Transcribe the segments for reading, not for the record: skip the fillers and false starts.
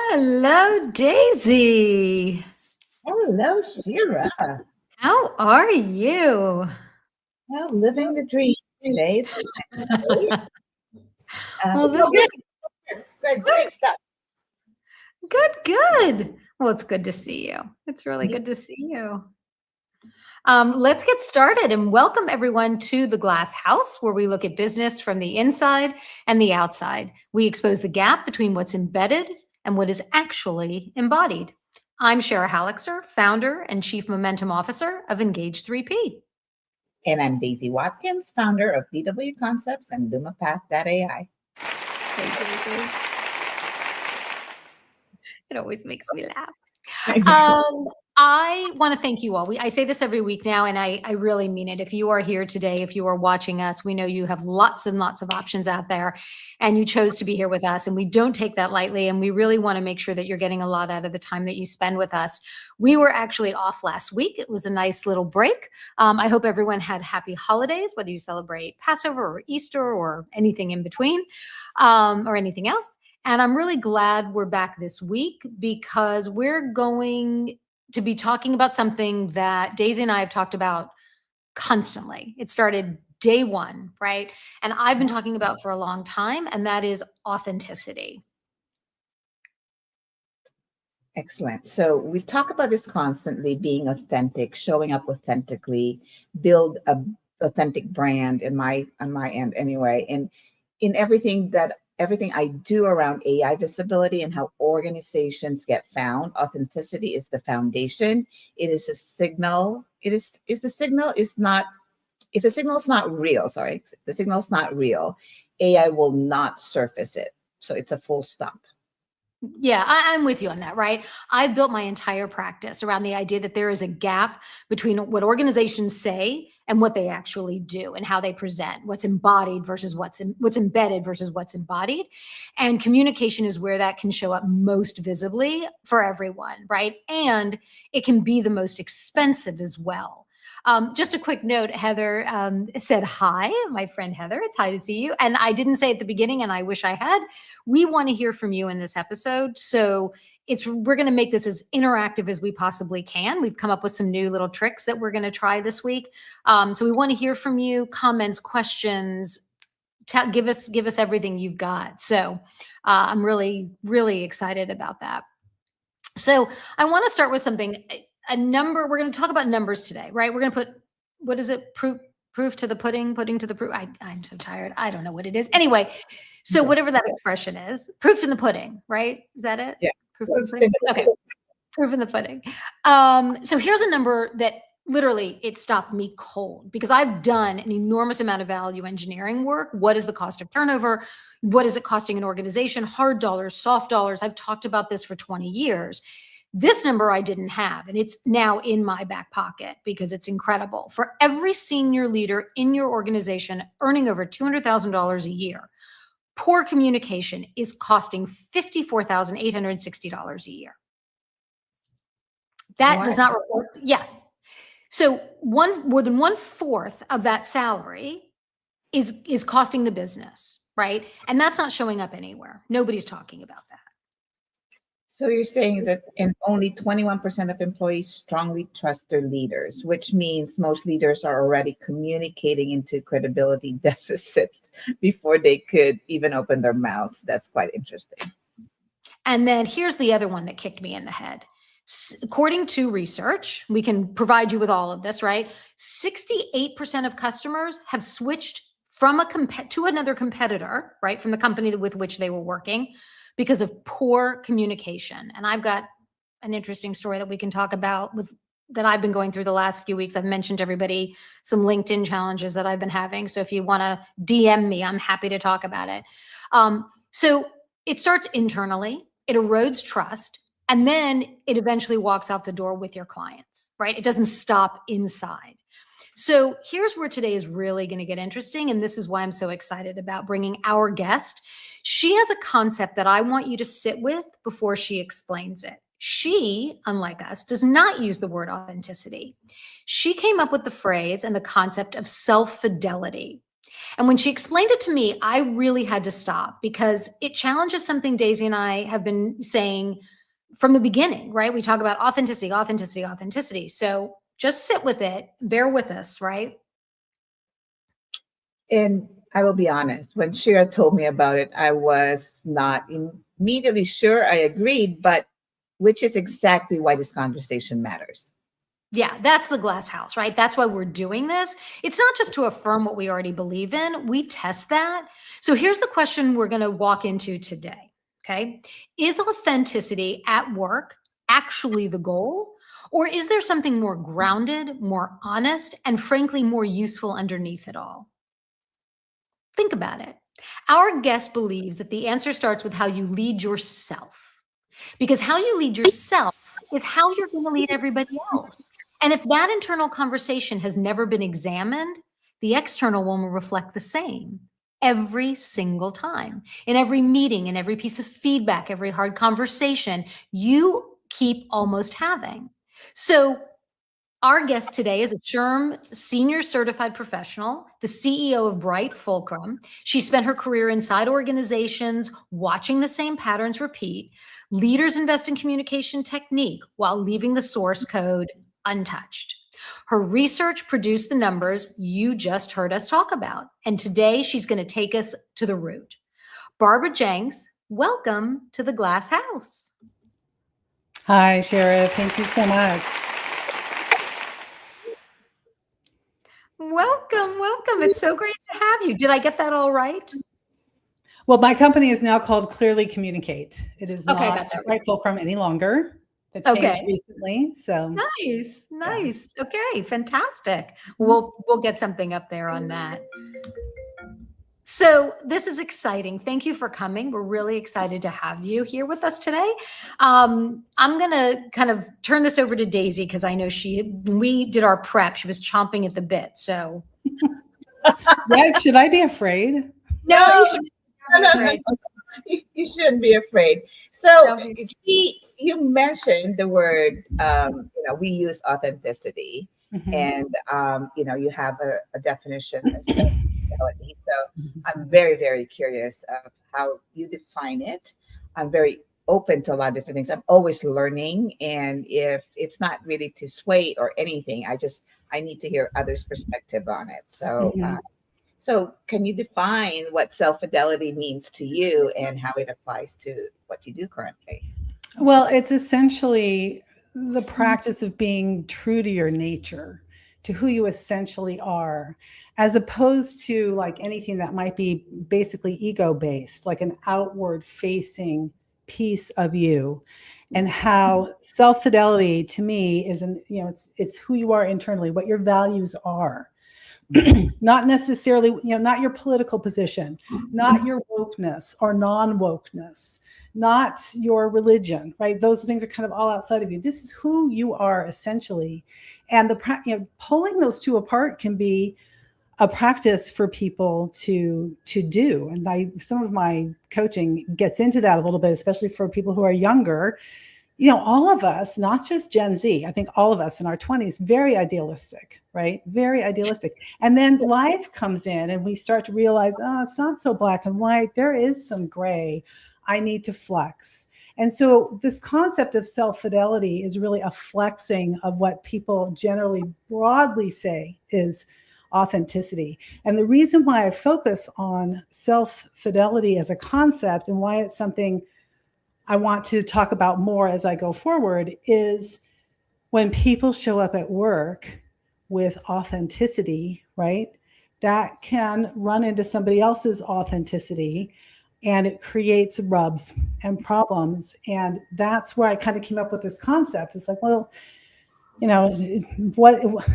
Hello, Daisy. Hello, Shera. How are you? Well, living the dream today. It's Wednesday. Well, this So is good, great stuff. good. Well, it's good to see you. It's really good to see you. Let's get started and welcome everyone to the Glass House, where we look at business from the inside and the outside. We expose the gap between what's embedded and what is actually embodied. I'm Shera Haliczer, founder and chief momentum officer of Engage 3P. And I'm Daisy Watkins, founder of DW Concepts and LumaPath.ai. Hey, Daisy. It always makes me laugh. I want to thank you all. I say this every week now, and I really mean it. If you are here today, if you are watching us, we know you have lots and lots of options out there, and you chose to be here with us, and we don't take that lightly, and we really want to make sure that you're getting a lot out of the time that you spend with us. We were actually off last week. It was a nice little break. I hope everyone had happy holidays, whether you celebrate Passover or Easter or anything in between, or anything else. And I'm really glad we're back this week because we're going to be talking about something that Daisy and I have talked about constantly. It started day one, right? And I've been talking about for a long time, and that is authenticity. Excellent. So we talk about this constantly, being authentic, showing up authentically, build a authentic brand on my end anyway. And in everything I do around AI visibility and how organizations get found, authenticity is the foundation. It is a signal. If the signal is not real, the signal is not real, AI will not surface it. So it's a full stop. Yeah, I'm with you on that, right? I've built my entire practice around the idea that there is a gap between what organizations say and what they actually do and how they present, what's embodied versus what's embedded versus what's embodied. And communication is where that can show up most visibly for everyone, right? And it can be the most expensive as well. Just a quick note, Heather said hi, my friend Heather. It's hi to see you. And I didn't say at the beginning, and I wish I had. We want to hear from you in this episode. So we're going to make this as interactive as we possibly can. We've come up with some new little tricks that we're going to try this week. So we want to hear from you, comments, questions. Give us everything you've got. So I'm really, really excited about that. So I want to start with something. A number. We're going to talk about numbers today, right? We're going to put, what is it? Proof to the pudding to the proof. I'm so tired. I don't know what it is. Anyway, so whatever that expression is, proof in the pudding, right? Is that it? Yeah. Proof in the pudding? Okay. Proof in the pudding. So here's a number that literally it stopped me cold because I've done an enormous amount of value engineering work. What is the cost of turnover? What is it costing an organization? Hard dollars, soft dollars. I've talked about this for 20 years. This number I didn't have, and it's now in my back pocket because it's incredible. For every senior leader in your organization earning over $200,000 a year, poor communication is costing $54,860 a year. That does not report. Yeah. So more than 1/4 of that salary is costing the business, right? And that's not showing up anywhere. Nobody's talking about that. So you're saying that only 21% of employees strongly trust their leaders, which means most leaders are already communicating into credibility deficit before they could even open their mouths. That's quite interesting. And then here's the other one that kicked me in the head. According to research, we can provide you with all of this, right? 68% of customers have switched from to another competitor, right? From the company with which they were working because of poor communication. And I've got an interesting story that we can talk about that I've been going through the last few weeks. I've mentioned to everybody some LinkedIn challenges that I've been having. So if you want to DM me, I'm happy to talk about it. So it starts internally, it erodes trust, and then it eventually walks out the door with your clients, right? It doesn't stop inside. So here's where today is really going to get interesting. And this is why I'm so excited about bringing our guest. She has a concept that I want you to sit with before she explains it. She, unlike us, does not use the word authenticity. She came up with the phrase and the concept of self-fidelity. And when she explained it to me, I really had to stop because it challenges something Daisy and I have been saying from the beginning, right? We talk about authenticity, authenticity, authenticity. So just sit with it, bear with us, right? And I will be honest, when Shira told me about it, I was not immediately sure I agreed, but which is exactly why this conversation matters. Yeah, that's the glass house, right? That's why we're doing this. It's not just to affirm what we already believe in, we test that. So here's the question we're going to walk into today. Okay. Is authenticity at work actually the goal? Or is there something more grounded, more honest, and frankly, more useful underneath it all? Think about it. Our guest believes that the answer starts with how you lead yourself, because how you lead yourself is how you're going to lead everybody else. And if that internal conversation has never been examined, the external one will reflect the same every single time. In every meeting, in every piece of feedback, every hard conversation, you keep almost having. So our guest today is a SHRM senior certified professional, the CEO of Bright Fulcrum. She spent her career inside organizations, watching the same patterns repeat. Leaders invest in communication technique while leaving the source code untouched. Her research produced the numbers you just heard us talk about. And today she's going to take us to the root. Barbara Jenks, welcome to the Glass House. Hi, Shera. Thank you so much. Welcome, welcome. It's so great to have you. Did I get that all right? Well, my company is now called Clearly Communicate. It is Okay, not gotcha. Bright Fulcrum any longer. That changed Okay. recently. So Nice. Okay, fantastic. We'll get something up there on that. So this is exciting. Thank you for coming. We're really excited to have you here with us today. I'm going to kind of turn this over to Daisy because I know when we did our prep, she was chomping at the bit. So yeah, should I be afraid? No, You shouldn't be afraid. So you mentioned the word, we use authenticity, and you have a definition as self-fidelity. So I'm very, very curious of how you define it. I'm very open to a lot of different things. I'm always learning, and if it's not really to sway or anything, I need to hear others' perspective on it. So. So can you define what self-fidelity means to you and how it applies to what you do currently? Well, it's essentially the practice of being true to your nature, to who you essentially are, as opposed to like anything that might be basically ego-based, like an outward facing piece of you. And how self-fidelity to me is it's who you are internally, what your values are. Not necessarily, not your political position, not your wokeness or non-wokeness, not your religion, right? Those things are kind of all outside of you. This is who you are essentially. And pulling those two apart can be a practice for people to do. And some of my coaching gets into that a little bit, especially for people who are younger. All of us, not just Gen Z, I think all of us in our 20s, very idealistic, right? Very idealistic. And then life comes in and we start to realize, it's not so black and white. There is some gray. I need to flex. And so this concept of self-fidelity is really a flexing of what people generally broadly say is authenticity. And the reason why I focus on self-fidelity as a concept and why it's something I want to talk about more as I go forward is when people show up at work with authenticity, right? That can run into somebody else's authenticity and it creates rubs and problems. And that's where I kind of came up with this concept. It's like, well,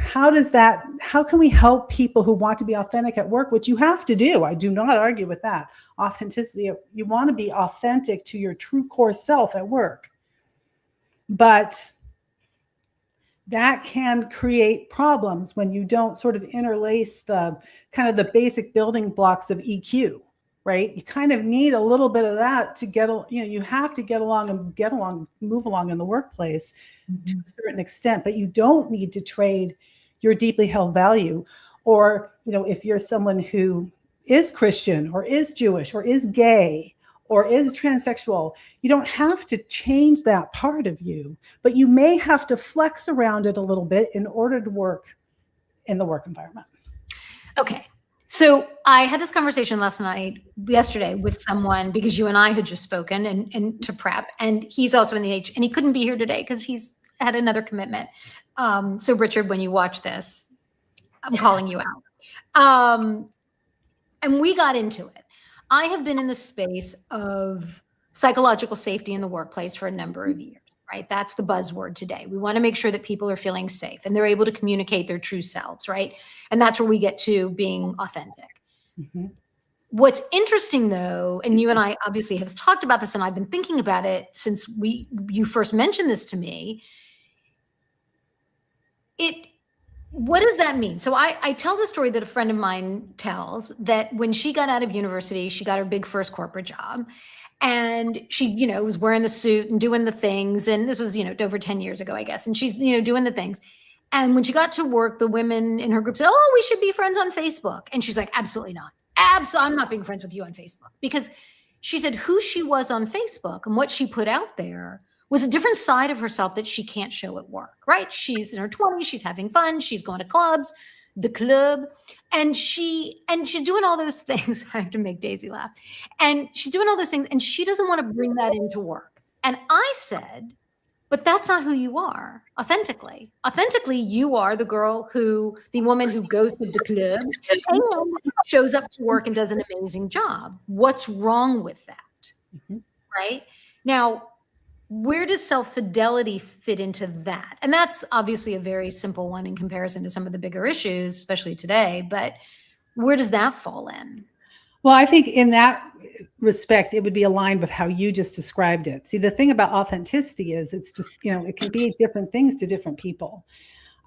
how can we help people who want to be authentic at work, which you have to do? I do not argue with that. Authenticity, you want to be authentic to your true core self at work. But that can create problems when you don't sort of interlace the kind of the basic building blocks of EQ, right? You kind of need a little bit of that to you have to move along in the workplace to a certain extent, but you don't need to trade your deeply held value Or, if you're someone who is Christian or is Jewish or is gay or is transsexual, you don't have to change that part of you, but you may have to flex around it a little bit in order to work in the work environment. Okay. So I had this conversation yesterday with someone, because you and I had just spoken and to prep, and he's also in the H, and he couldn't be here today because he's had another commitment. So Richard, when you watch this, I'm calling you out. And we got into it. I have been in the space of psychological safety in the workplace for a number of years, right? That's the buzzword today. We want to make sure that people are feeling safe and they're able to communicate their true selves, right? And that's where we get to being authentic. Mm-hmm. What's interesting though, and you and I obviously have talked about this, and I've been thinking about it since you first mentioned this to me. What does that mean? So I tell the story that a friend of mine tells, that when she got out of university, she got her big first corporate job, and she, was wearing the suit and doing the things. And this was, over 10 years ago, I guess. And she's, doing the things. And when she got to work, the women in her group said, "Oh, we should be friends on Facebook." And she's like, "Absolutely not. I'm not being friends with you on Facebook." Because she said who she was on Facebook and what she put out there was a different side of herself that she can't show at work, right? She's in her 20s, she's having fun, she's going to clubs, the club, and she's doing all those things. I have to make Daisy laugh. And she's doing all those things, and she doesn't want to bring that into work. And I said, but that's not who you are authentically. Authentically, you are the woman who goes to the club and shows up to work and does an amazing job. What's wrong with that? Mm-hmm. Right? Now, where does self-fidelity fit into that? And that's obviously a very simple one in comparison to some of the bigger issues, especially today, but where does that fall in? Well, I think in that respect, it would be aligned with how you just described it. See, the thing about authenticity is it's just, it can be different things to different people.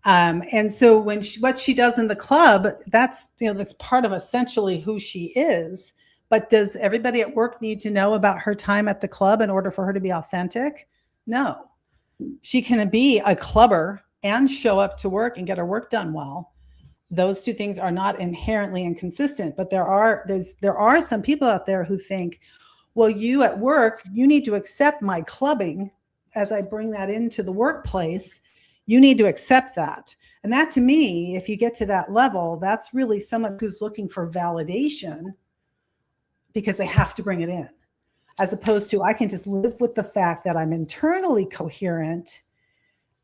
And so what she does in the club, that's part of essentially who she is. But does everybody at work need to know about her time at the club in order for her to be authentic? No. She can be a clubber and show up to work and get her work done well. Those two things are not inherently inconsistent, but there are some people out there who think, well, you at work, you need to accept my clubbing as I bring that into the workplace. You need to accept that. And that, to me, if you get to that level, that's really someone who's looking for validation because they have to bring it in, as opposed to I can just live with the fact that I'm internally coherent.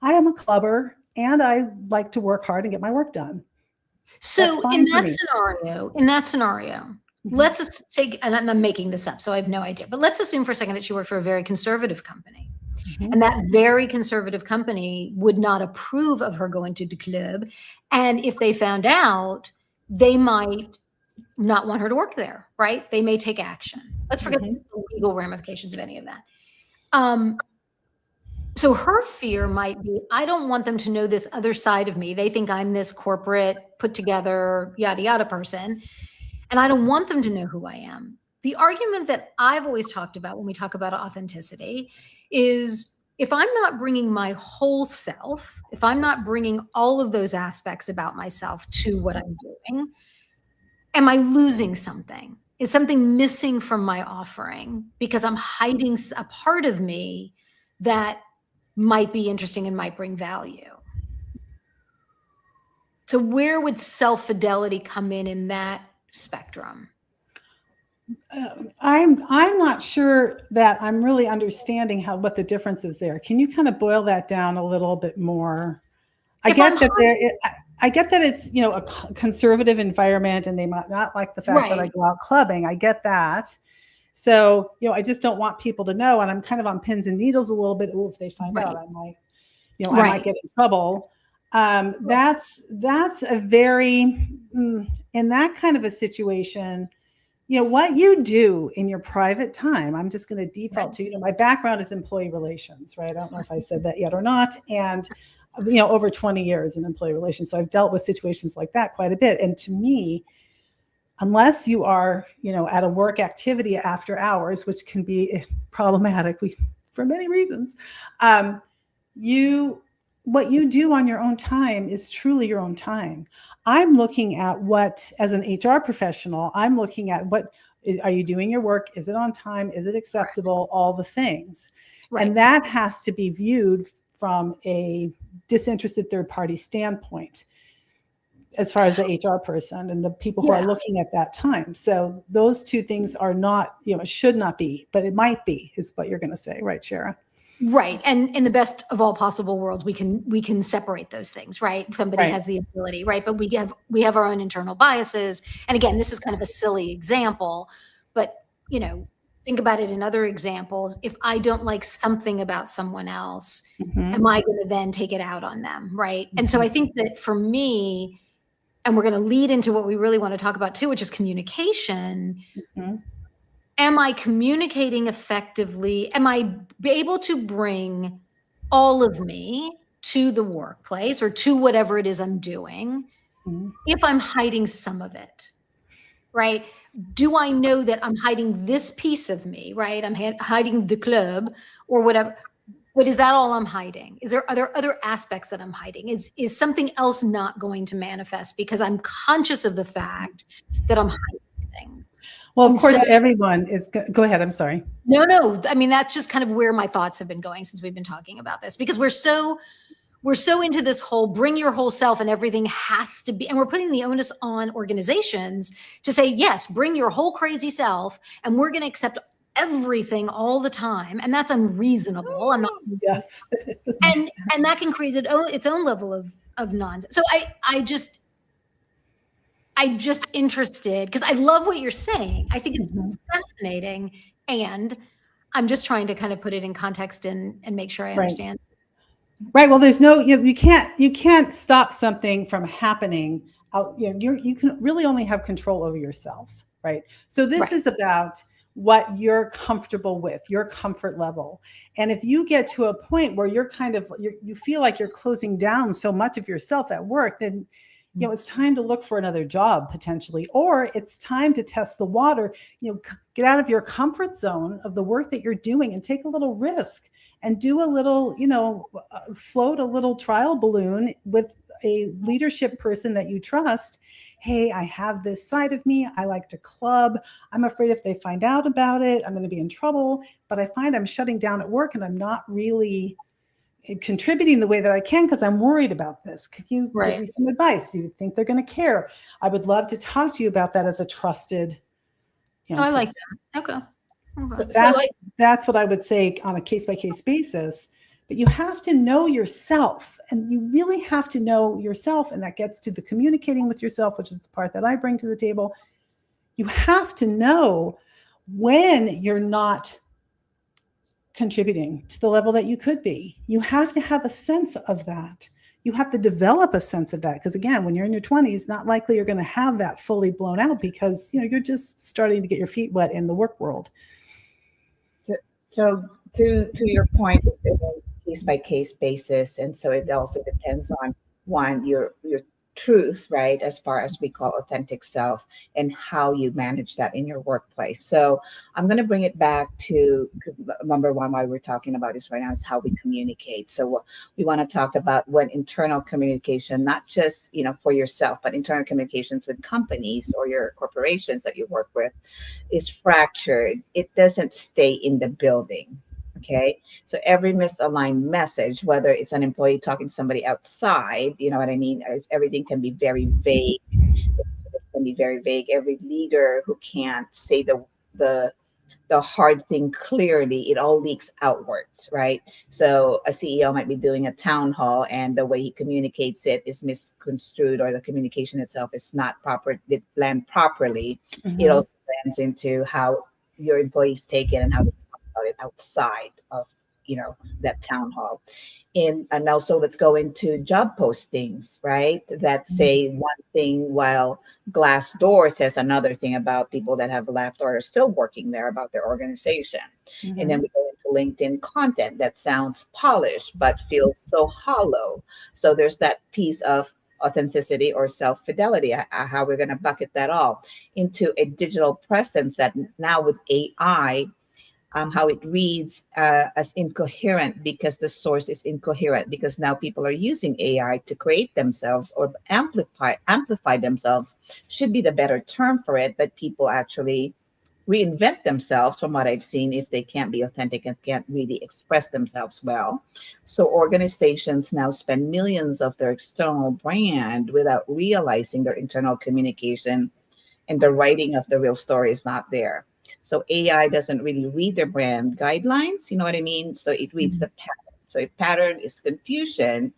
I am a clubber and I like to work hard and get my work done. So in that scenario, mm-hmm. Let's take, and I'm making this up, so I have no idea, but let's assume for a second that she worked for a very conservative company. Mm-hmm. And that very conservative company would not approve of her going to the club. And if they found out, they might not want her to work there, right? They may take action. Let's forget mm-hmm. the legal ramifications of any of that. So her fear might be, I don't want them to know this other side of me. They think I'm this corporate, put together, yada, yada person. And I don't want them to know who I am. The argument that I've always talked about when we talk about authenticity is, if I'm not bringing my whole self, if I'm not bringing all of those aspects about myself to what I'm doing, am I losing something? Is something missing from my offering because I'm hiding a part of me that might be interesting and might bring value? So where would self-fidelity come in that spectrum? I'm not sure that I'm really understanding what the difference is there. Can you kind of boil that down a little bit more? I get that it's, a conservative environment and they might not like the fact right. that I go out clubbing. I get that. So, I just don't want people to know. And I'm kind of on pins and needles a little bit. If they find right. out, I might, right. I might get in trouble. That's a very, in that kind of a situation, what you do in your private time, I'm just going to default to, my background is employee relations, right? I don't know if I said that yet or not. And, over 20 years in employee relations. So I've dealt with situations like that quite a bit. And to me, unless you are, at a work activity after hours, which can be problematic for many reasons, you what you do on your own time is truly your own time. I'm looking at what, as an HR professional, I'm looking at are you doing your work? Is it on time? Is it acceptable? All the things. Right. And that has to be viewed from a disinterested third party standpoint, as far as the HR person and the people who are looking at that time. So those two things are not, it should not be, but it might be, is what you're going to say, right, Shera? Right. And in the best of all possible worlds, we can separate those things, right? Somebody has the ability, right? But we have our own internal biases. And again, this is kind of a silly example, but think about it in other examples. If I don't like something about someone else, am I going to then take it out on them, right? And so I think that for me, and we're going to lead into what we really want to talk about too, which is communication. Am I communicating effectively? Am I able to bring all of me to the workplace or to whatever it is I'm doing if I'm hiding some of it, right? Do I know that I'm hiding this piece of me, right? I'm hiding the club or whatever. But is that all I'm hiding? Are there other aspects that I'm hiding? Is something else not going to manifest because I'm conscious of the fact that I'm hiding things? Well, of course, everyone is. Go ahead. I'm sorry. No. I mean, that's just kind of where my thoughts have been going since we've been talking about this, because we're so into this whole bring your whole self and everything has to be, and we're putting the onus on organizations to say, yes, bring your whole crazy self, and we're going to accept everything all the time, and that's unreasonable. I'm not. Yes. and that can create its own level of nonsense. So I'm just interested because I love what you're saying. I think it's fascinating, and I'm just trying to kind of put it in context and make sure I understand. Right. Well, there's no, you can't stop something from happening. You can really only have control over yourself. Right. So this is about what you're comfortable with, your comfort level. And if you get to a point where you're you feel like you're closing down so much of yourself at work, then it's time to look for another job potentially, or it's time to test the water, get out of your comfort zone of the work that you're doing and take a little risk and do a little, float a little trial balloon with a leadership person that you trust. Hey, I have this side of me. I like to club. I'm afraid if they find out about it, I'm going to be in trouble, but I find I'm shutting down at work and I'm not really contributing the way that I can because I'm worried about this. Could you give me some advice? Do you think they're going to care? I would love to talk to you about that as a trusted. I like that. Okay. So that's what I would say on a case-by-case basis. But you have to know yourself, and you really have to know yourself. And that gets to the communicating with yourself, which is the part that I bring to the table. You have to know when you're not contributing to the level that you could be. You have to have a sense of that. You have to develop a sense of that. Because again, when you're in your 20s, not likely you're going to have that fully blown out because you're just starting to get your feet wet in the work world. So to your point, it's a case-by-case basis. And so it also depends on your truth, right? As far as we call authentic self and how you manage that in your workplace. So I'm going to bring it back to number one, why we're talking about this right now is how we communicate. So we want to talk about when internal communication, not just, for yourself, but internal communications with companies or your corporations that you work with is fractured. It doesn't stay in the building. Okay, so every misaligned message, whether it's an employee talking to somebody outside, you know what I mean? Everything can be very vague. It can be very vague. Every leader who can't say the hard thing clearly, it all leaks outwards, right? So a CEO might be doing a town hall and the way he communicates it is misconstrued, or the communication itself is not proper, it land properly. It also lands into how your employees take it and how they talk about it outside of that town hall. And also let's go into job postings, right? That say one thing while Glassdoor says another thing about people that have left or are still working there about their organization. And then we go into LinkedIn content that sounds polished but feels so hollow. So there's that piece of authenticity or self-fidelity, how we're going to bucket that all into a digital presence that now with AI, how it reads as incoherent because the source is incoherent, because now people are using AI to create themselves or amplify themselves, should be the better term for it, but people actually reinvent themselves, from what I've seen, if they can't be authentic and can't really express themselves well. So organizations now spend millions of their external brand without realizing their internal communication and the writing of the real story is not there. So AI doesn't really read their brand guidelines, you know what I mean? So it reads the pattern. So if pattern is confusion,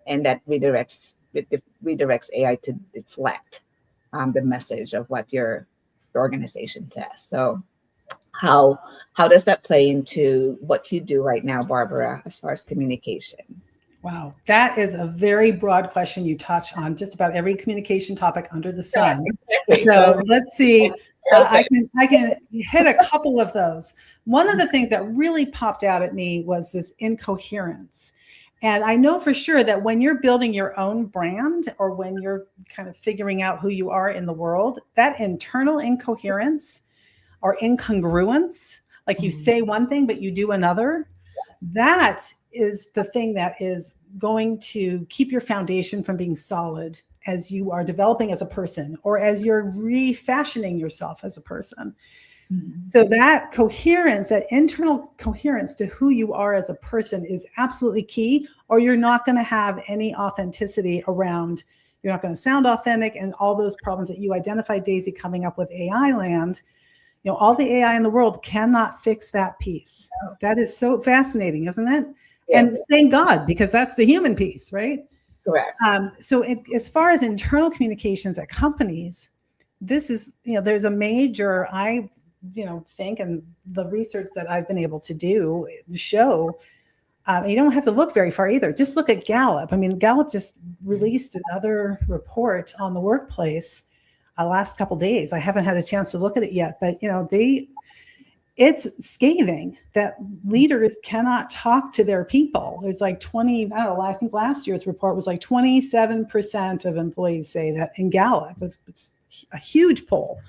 and that redirects AI to deflect the message of what your organization says. So how does that play into what you do right now, Barbara, as far as communication? Wow, that is a very broad question. You touch on just about every communication topic under the sun. Exactly. So let's see. I can hit a couple of those. One of the things that really popped out at me was this incoherence. And I know for sure that when you're building your own brand, or when you're kind of figuring out who you are in the world, that internal incoherence or incongruence, like you say one thing, but you do another, that is the thing that is going to keep your foundation from being solid as you are developing as a person, or as you're refashioning yourself as a person. So that coherence, that internal coherence to who you are as a person, is absolutely key, or you're not going to have any authenticity around. You're not going to sound authentic, and all those problems that you identified, Daisy, coming up with AI land. You know, all the AI in the world cannot fix that piece. That is so fascinating, isn't it? Yes. And thank God, because that's the human piece, right? Correct. So as far as internal communications at companies, this is, there's a major, I think, and the research that I've been able to do show, you don't have to look very far either. Just look at Gallup. I mean, Gallup just released another report on the workplace last couple of days. I haven't had a chance to look at it yet, but it's scathing that leaders cannot talk to their people. There's like 20, I don't know, I think last year's report was like 27% of employees say that in Gallup, it's a huge poll,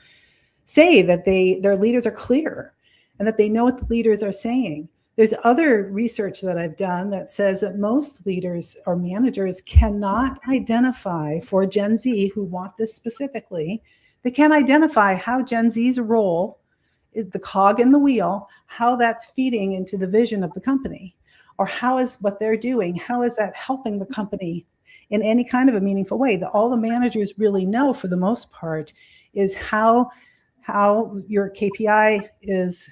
say that their leaders are clear and that they know what the leaders are saying. There's other research that I've done that says that most leaders or managers cannot identify, for Gen Z who want this specifically, they can't identify how Gen Z's role is, the cog in the wheel, how that's feeding into the vision of the company, or how is what they're doing, how is that helping the company in any kind of a meaningful way. That all the managers really know, for the most part, is how your KPI is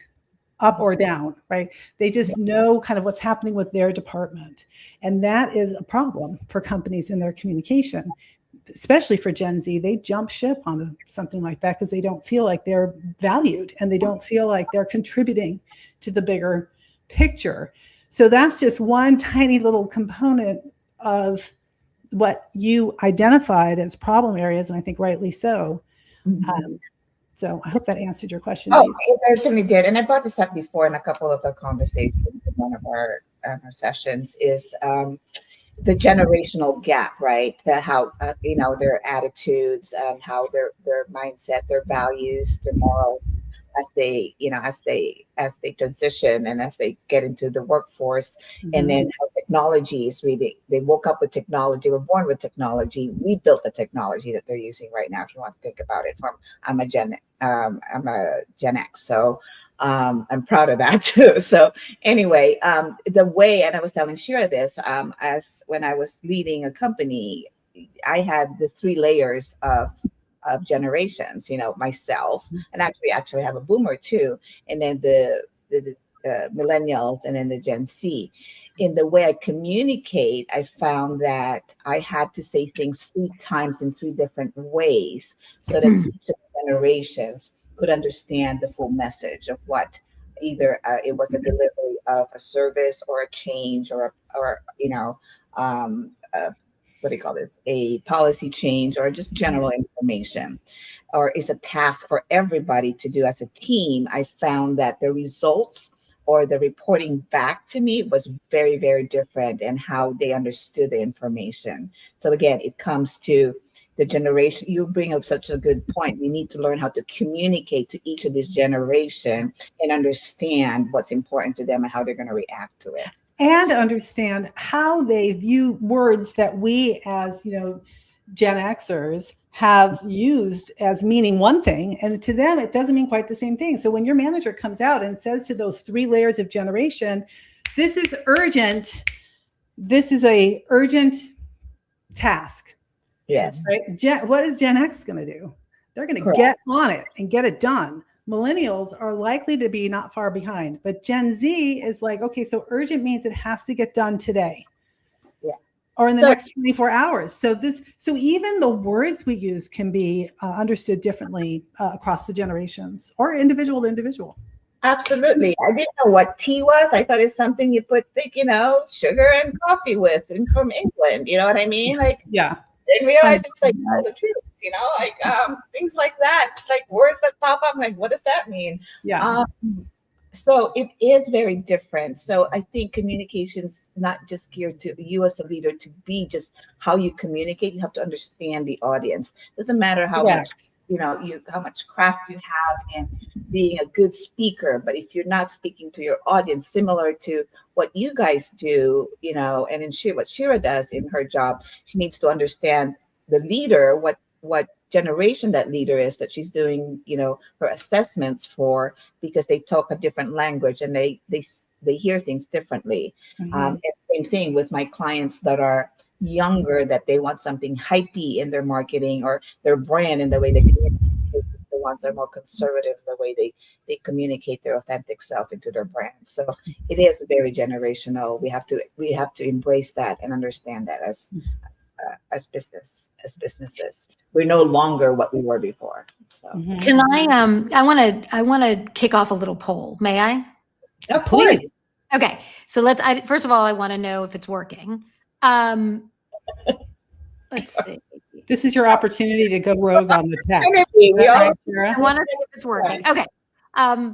up or down, right? They just know kind of what's happening with their department. And that is a problem for companies in their communication, especially for Gen Z. They jump ship on something like that because they don't feel like they're valued, and they don't feel like they're contributing to the bigger picture. So that's just one tiny little component of what you identified as problem areas, and I think rightly so. So I hope that answered your question. Oh, it certainly did. And I brought this up before in a couple of the conversations in one of our sessions, is the generational gap, right? How their attitudes and how their mindset, their values, their morals, as they transition and as they get into the workforce. And then how technology is really, they woke up with technology, were born with technology. We built the technology that they're using right now, if you want to think about it. I'm a Gen X, so I'm proud of that too. So anyway, the way, and I was telling Shera this, as when I was leading a company, I had the 3 layers of generations, myself, and actually have a boomer too, and then the millennials, and then the Gen Z. In the way I communicate, I found that I had to say things 3 times in 3 different ways, so that each of the generations could understand the full message of what either it was a delivery of a service or a change, or what do you call this, a policy change, or just general information, or is a task for everybody to do as a team. I found that the results or the reporting back to me was very, very different, and how they understood the information. So again, it comes to the generation. You bring up such a good point. We need to learn how to communicate to each of this generation and understand what's important to them and how they're going to react to it. And understand how they view words that we as, Gen Xers have used as meaning one thing, and to them it doesn't mean quite the same thing. So when your manager comes out and says to those 3 layers of generation, this is urgent, this is a urgent task. Yes. Right? What is Gen X going to do? They're going to get on it and get it done. Millennials are likely to be not far behind, but Gen Z is like, okay, so urgent means it has to get done today. Or in the next 24 hours. So even the words we use can be understood differently across the generations or individual to individual. Absolutely. I didn't know what tea was. I thought it's something you put, sugar and coffee with, and from England. You know what I mean? Like, yeah. Didn't realize it's like all the truth. Things like that. It's like words that pop up. I'm like, what does that mean? Yeah. So it is very different. So I think communication's not just geared to you as a leader to be just how you communicate. You have to understand the audience. Doesn't matter how much, how much craft you have in being a good speaker, but if you're not speaking to your audience, similar to what you guys do, and in what Shera does in her job, she needs to understand the leader, what generation that leader is that she's doing, her assessments for, because they talk a different language and they hear things differently. And same thing with my clients that are younger, that they want something hypey in their marketing or their brand in the way they communicate. The ones that are more conservative in the way they communicate their authentic self into their brand. So it is very generational. We have to embrace that and understand that as businesses. We're no longer what we were before. So can I want to kick off a little poll. May I? Of course. Okay. So first of all, I want to know if it's working. Let's see. This is your opportunity to go rogue on the tech. I want to see if it's working. Okay.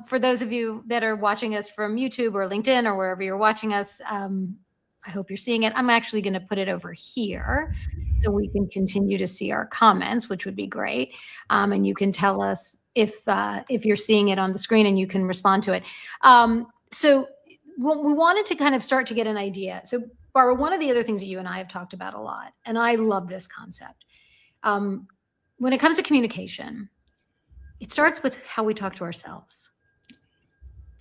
For those of you that are watching us from YouTube or LinkedIn or wherever you're watching us, I hope you're seeing it. I'm actually going to put it over here so we can continue to see our comments, which would be great. And you can tell us if you're seeing it on the screen, and you can respond to it. So we wanted to kind of start to get an idea. So Barbara, one of the other things that you and I have talked about a lot, and I love this concept. When it comes to communication, it starts with how we talk to ourselves,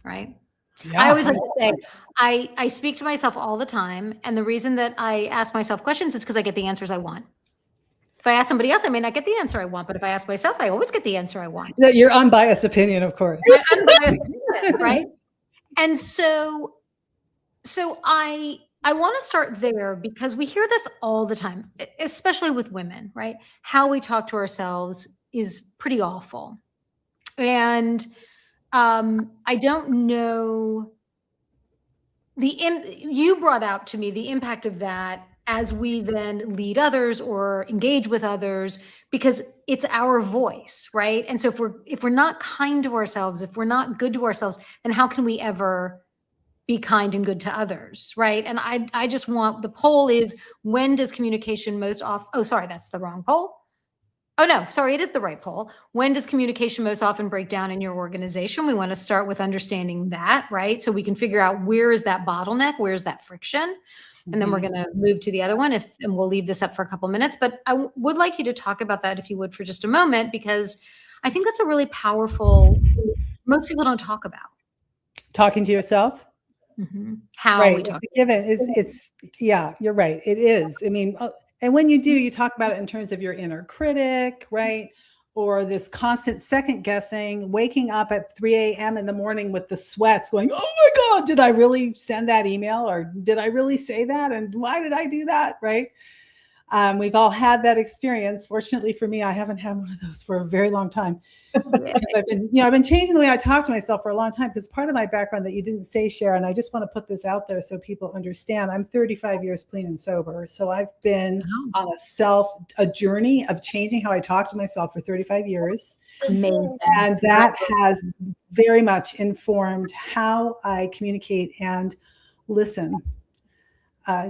right? Yeah. I always like to say, I speak to myself all the time. And the reason that I ask myself questions is because I get the answers I want. If I ask somebody else, I may not get the answer I want. But if I ask myself, I always get the answer I want. Your unbiased opinion, of course. My unbiased opinion, right? And so I want to start there, because we hear this all the time, especially with women, right? How we talk to ourselves is pretty awful. And I don't know, you brought out to me the impact of that as we then lead others or engage with others, because it's our voice, right? And so if we're not kind to ourselves, if we're not good to ourselves, then how can we ever be kind and good to others, right? And I just want, the poll is, when does communication most often, oh, sorry, that's the wrong poll. Oh, no, sorry, it is the right poll. When does communication most often break down in your organization? We want to start with understanding that, right? So we can figure out, where is that bottleneck? Where's that friction? And then we're going to move to the other one, and we'll leave this up for a couple minutes. But I would like you to talk about that, if you would, for just a moment, because I think that's a really powerful, most people don't talk about. Talking to yourself? Mm-hmm. How right. we talk. It's yeah, you're right. It is. I mean, and when you do, you talk about it in terms of your inner critic, right? Or this constant second guessing, waking up at 3 a.m. in the morning with the sweats going, oh my God, did I really send that email? Or did I really say that? And why did I do that? Right. We've all had that experience. Fortunately for me, I haven't had one of those for a very long time. I've been changing the way I talk to myself for a long time, because part of my background that you didn't say, Shera, and I just want to put this out there so people understand, I'm 35 years clean and sober. So I've been on a journey of changing how I talk to myself for 35 years. Amazing. And that has very much informed how I communicate and listen.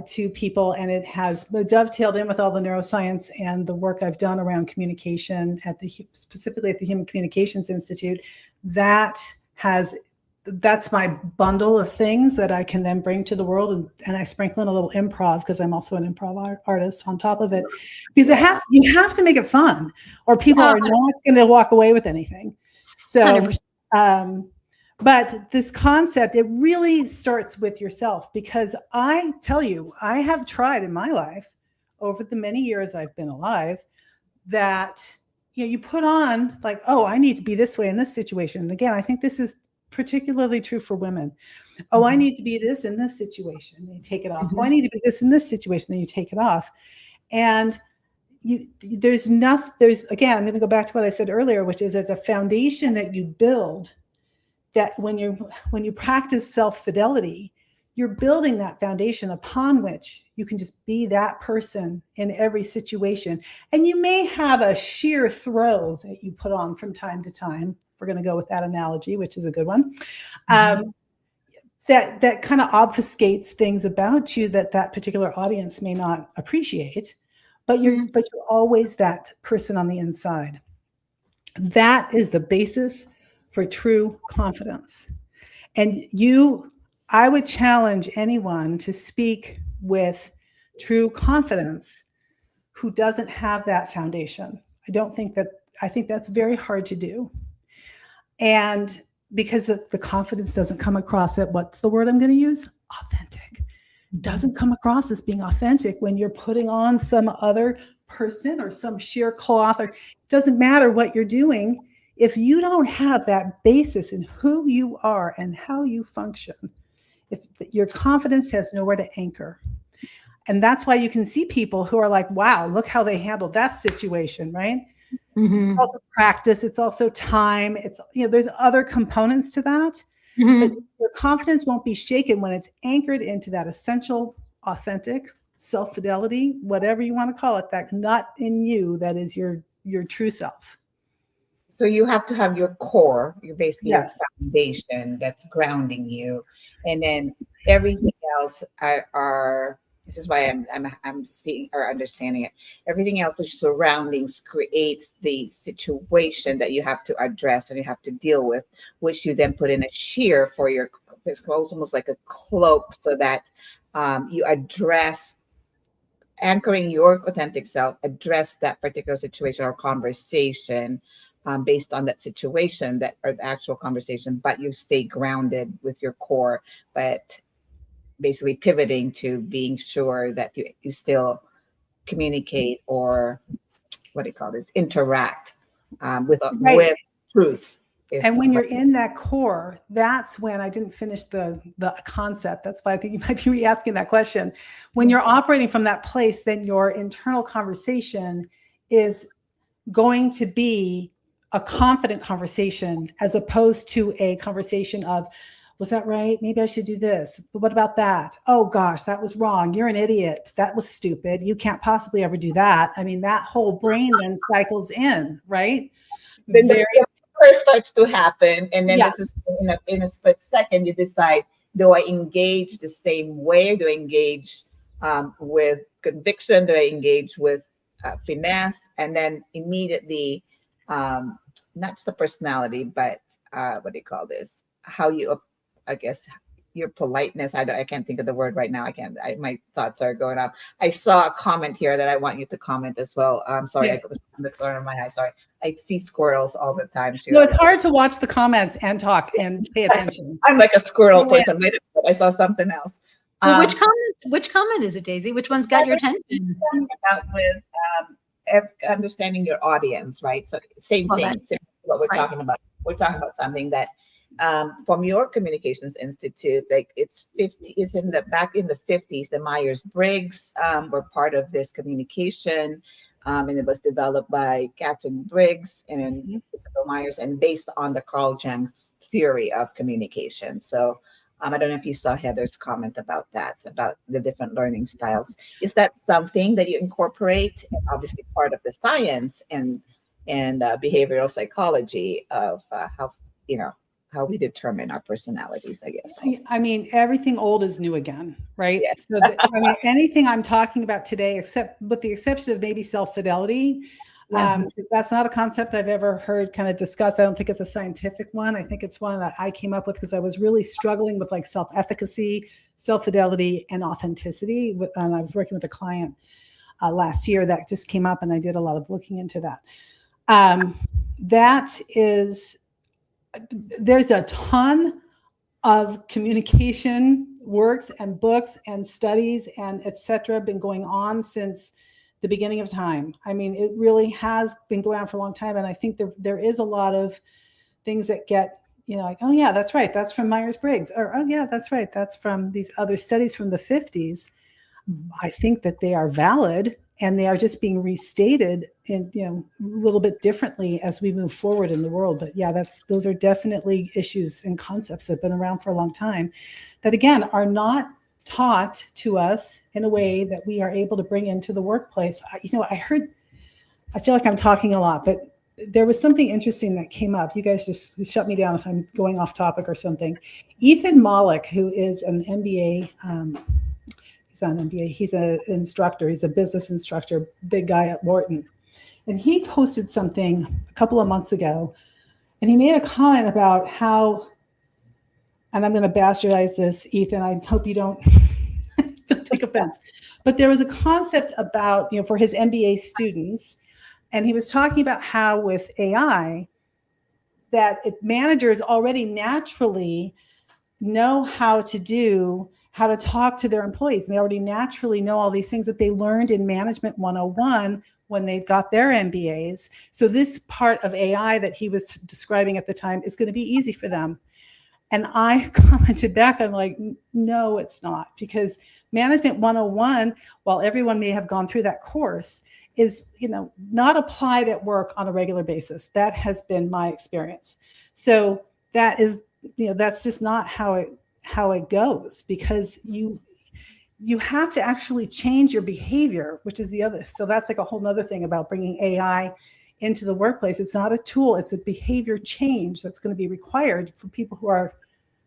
to people, and it has dovetailed in with all the neuroscience and the work I've done around communication specifically at the Human Communications Institute. That's my bundle of things that I can then bring to the world, and I sprinkle in a little improv because I'm also an improv artist on top of it, because you have to make it fun, or people are not going to walk away with anything. So, but this concept, it really starts with yourself, because I tell you, I have tried in my life over the many years I've been alive that, you put on like, oh, I need to be this way in this situation. And again, I think this is particularly true for women. Oh, I need to be this in this situation. Then you take it off. Oh, I need to be this in this situation. Then you take it off. And again, I'm going to go back to what I said earlier, which is, as a foundation that you build, that when you practice self-fidelity, you're building that foundation upon which you can just be that person in every situation. And you may have a sheer throw that you put on from time to time. We're going to go with that analogy, which is a good one. That kind of obfuscates things about you that particular audience may not appreciate, but you're always that person on the inside. That is the basis for true confidence. And I would challenge anyone to speak with true confidence who doesn't have that foundation. I think that's very hard to do. And because the confidence doesn't come across what's the word I'm going to use? Authentic. Doesn't come across as being authentic when you're putting on some other person or some sheer cloth, or it doesn't matter what you're doing. If you don't have that basis in who you are and how you function, if your confidence has nowhere to anchor. And that's why you can see people who are like, wow, look how they handled that situation, right? It's also practice. It's also time. It's, there's other components to that. But your confidence won't be shaken when it's anchored into that essential, authentic self-fidelity, whatever you want to call it, that not in you, that is your true self. So you have to have your core, basically your Yes. foundation that's grounding you, and then everything else this is why I'm seeing or understanding it. Everything else, the surroundings, creates the situation that you have to address and you have to deal with, which you then put in a sheer for it's almost like a cloak, so that you address, anchoring your authentic self, address that particular situation or conversation based on that situation, or the actual conversation, but you stay grounded with your core, but basically pivoting to being sure that you still communicate, or what do you call this, interact with truth. And when you're in that core, that's when I didn't finish the concept. That's why I think you might be re-asking that question. When you're operating from that place, then your internal conversation is going to be a confident conversation, as opposed to a conversation of, was that right? Maybe I should do this. But what about that? Oh gosh, that was wrong. You're an idiot. That was stupid. You can't possibly ever do that. I mean, that whole brain then cycles in, right? Then the first starts to happen, and then this is in a split second, you decide, do I engage the same way? Do I engage with conviction? Do I engage with finesse? And then immediately, not just the personality, but what do you call this? How you, I guess, your politeness. I can't think of the word right now. My thoughts are going off. I saw a comment here that I want you to comment as well. I'm sorry, I was in the corner of my eye. Sorry. I see squirrels all the time. No, it's hard to watch the comments and talk and pay attention. I'm like a squirrel person. Wait a minute, I saw something else. Well, which comment is it, Daisy? Which one's got your attention? About with understanding your audience, right? So same thing. What we're talking about. We're talking about something that from your Communications Institute, like it's in the 50s, the Myers-Briggs were part of this communication, and it was developed by Catherine Briggs and Isabel Myers, and based on the Carl Jung's theory of communication. So I don't know if you saw Heather's comment about that, about the different learning styles. Is that something that you incorporate? Obviously part of the science and behavioral psychology of we determine our personalities, I guess. Also. I mean, everything old is new again, right? Yes. So, I mean, anything I'm talking about today, except with the exception of maybe self-fidelity, because that's not a concept I've ever heard kind of discussed. I don't think it's a scientific one. I think it's one that I came up with because I was really struggling with like self-efficacy, self-fidelity, and authenticity. And I was working with a client last year that just came up, and I did a lot of looking into that. There's a ton of communication works and books and studies and etc. been going on since the beginning of time. I mean, it really has been going on for a long time. And I think there is a lot of things that get, like, oh yeah, that's right, that's from Myers-Briggs, or oh yeah, that's right, that's from these other studies from the 50s. I think that they are valid, and they are just being restated in, a little bit differently as we move forward in the world. But yeah, those are definitely issues and concepts that have been around for a long time that, again, are not taught to us in a way that we are able to bring into the workplace. I feel like I'm talking a lot, but there was something interesting that came up. You guys just shut me down if I'm going off topic or something. Ethan Mollick, who is an MBA, he's on MBA. He's an instructor. He's a business instructor, big guy at Wharton. And he posted something a couple of months ago, and he made a comment about how, and I'm going to bastardize this, Ethan, I hope you don't take offense, but there was a concept about, for his MBA students, and he was talking about how with AI, that managers already naturally know how to talk to their employees. And they already naturally know all these things that they learned in Management 101 when they got their MBAs. So this part of AI that he was describing at the time is going to be easy for them. And I commented back, I'm like, no, it's not, because Management 101, while everyone may have gone through that course, is, not applied at work on a regular basis. That has been my experience. So that is, that's just not how it goes, because you have to actually change your behavior, which is the other. So that's like a whole nother thing about bringing AI into the workplace. It's not a tool, it's a behavior change that's going to be required for people who are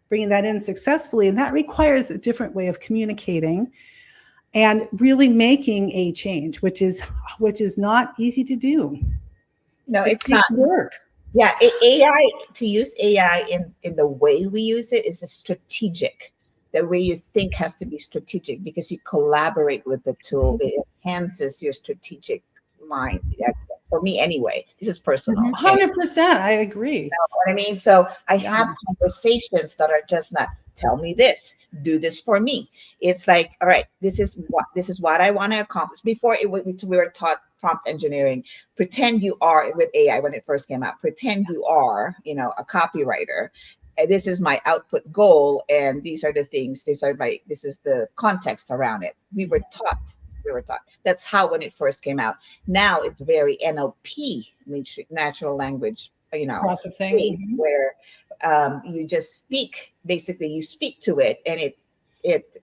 bringing that in successfully. And that requires a different way of communicating and really making a change, which is not easy to do. No, it's not work. Yeah, AI, to use AI in the way we use it is a strategic. The way you think has to be strategic, because you collaborate with the tool. It enhances your strategic mind. For me anyway, this is personal. 100%, I agree. You know what I mean? So I have conversations that are just not, tell me this, do this for me. It's like, all right, this is what I want to accomplish. Before we were taught prompt engineering. Pretend you are, with AI when it first came out, pretend you are, a copywriter. And this is my output goal, and these are the things, this is the context around it. We were taught. That's how when it first came out. Now it's very NLP, natural language, processing, where you just speak. Basically, you speak to it, and it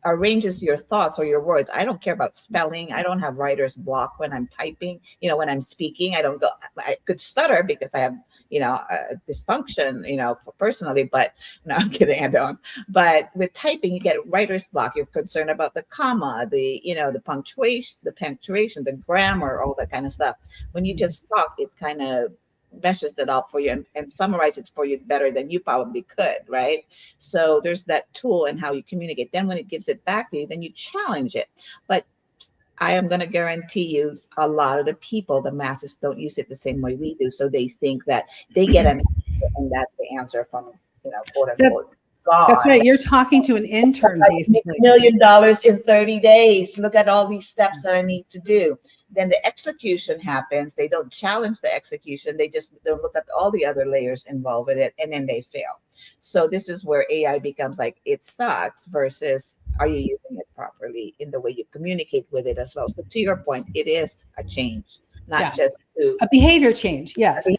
arranges your thoughts or your words. I don't care about spelling. I don't have writer's block when I'm typing. When I'm speaking, I could stutter because I have, a dysfunction, personally, but no, I'm kidding. I don't. But with typing, you get writer's block. You're concerned about the comma, the punctuation, the grammar, all that kind of stuff. When you just talk, it kind of meshes it out for you and summarizes it for you better than you probably could, right? So there's that tool and how you communicate. Then when it gives it back to you, then you challenge it. But I am going to guarantee you, a lot of the people, the masses, don't use it the same way we do. So they think that they get an answer, and that's the answer from, quote unquote, God. That's right. You're talking to an intern, basically. $1 million in 30 days. Look at all these steps that I need to do. Then the execution happens. They don't challenge the execution. They look at all the other layers involved with it, and then they fail. So this is where AI becomes like, it sucks, versus are you using it properly in the way you communicate with it as well? So to your point, it is a change, not just a behavior change. Yes. Change.